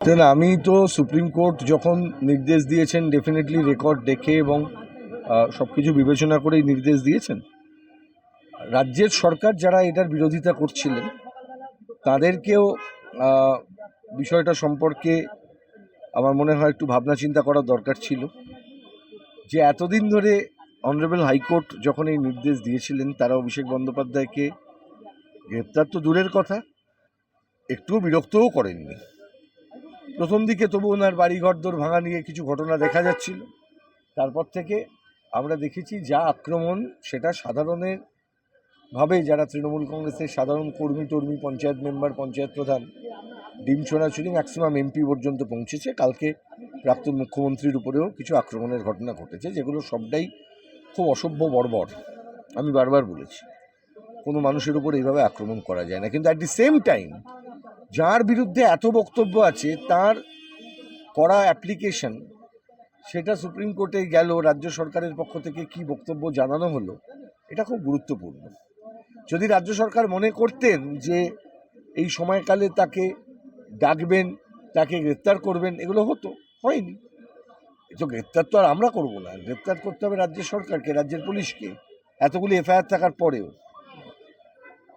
না, আমি তো সুপ্রিম কোর্ট যখন নির্দেশ দিয়েছেন ডেফিনেটলি রেকর্ড দেখে এবং সব কিছু বিবেচনা করেই নির্দেশ দিয়েছেন। রাজ্যের সরকার যারা এটার বিরোধিতা করছিলেন তাদেরকেও বিষয়টা সম্পর্কে আমার মনে হয় একটু ভাবনা চিন্তা করার দরকার ছিল। যে এতদিন ধরে অনারেবল হাইকোর্ট যখন এই নির্দেশ দিয়েছিলেন তারা অভিষেক বন্দ্যোপাধ্যায়কে গ্রেপ্তার তো দূরের কথা, একটুও বিরক্তও করেননি। প্রথম দিকে তবু ওনার বাড়িঘরদোর ভাঙা নিয়ে কিছু ঘটনা দেখা যাচ্ছিল, তারপর থেকে আমরা দেখেছি যা আক্রমণ সেটা সাধারণের ভাবে যারা তৃণমূল কংগ্রেসের সাধারণ কর্মী টর্মী, পঞ্চায়েত মেম্বার, পঞ্চায়েত প্রধান, ডিম ছোড়াছুড়ি ম্যাক্সিমাম এমপি পর্যন্ত পৌঁছেছে। কালকে প্রাক্তন মুখ্যমন্ত্রীর উপরেও কিছু আক্রমণের ঘটনা ঘটেছে, যেগুলো সবটাই খুব অসভ্য, বর্বর। আমি বারবার বলেছি কোনো মানুষের উপর এইভাবে আক্রমণ করা যায় না, কিন্তু অ্যাট দি সেম টাইম যার বিরুদ্ধে এত বক্তব্য আছে তার করা অ্যাপ্লিকেশন সেটা সুপ্রিম কোর্টে গেল, রাজ্য সরকারের পক্ষ থেকে কি বক্তব্য জানানো হলো, এটা খুব গুরুত্বপূর্ণ। যদি রাজ্য সরকার মনে করতেন যে এই সময়কালে তাকে ডাকবেন, তাকে গ্রেপ্তার করবেন, এগুলো হতো, হয়নি। তো গ্রেপ্তার তো আর আমরা করবো না, গ্রেপ্তার করতে হবে রাজ্য সরকারকে, রাজ্যের পুলিশকে। এতগুলি এফআইআর থাকার পরেও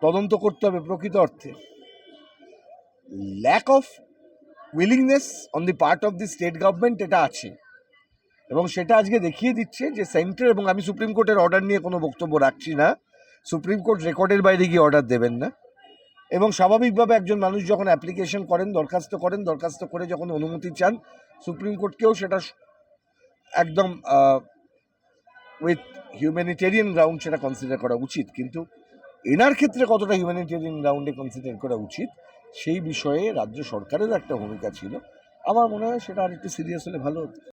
তদন্ত করতে হবে প্রকৃত অর্থে। Lack of willingness on the part of the state government এটা আছে, এবং সেটা আজকে দেখিয়ে দিচ্ছে যে সেন্টার, এবং আমি সুপ্রিম কোর্টের অর্ডার নিয়ে কোনো বক্তব্য রাখছি না, সুপ্রিম কোর্ট রেকর্ডের বাইরে গিয়ে অর্ডার দেবেন না। এবং স্বাভাবিকভাবে একজন মানুষ যখন অ্যাপ্লিকেশন করেন, দরখাস্ত করে যখন অনুমতি চান, সুপ্রিম কোর্টকেও সেটা একদম উইথ হিউম্যানিটেরিয়ান গ্রাউন্ড সেটা কনসিডার করা উচিত। কিন্তু এনার ক্ষেত্রে কতটা হিউম্যানিটেরিয়ান গ্রাউন্ডে কনসিডার করা উচিত সেই বিষয়ে রাজ্য সরকারের একটা ভূমিকা ছিল। আমার মনে হয় সেটা আর একটু সিরিয়াস হলে ভালো হতো।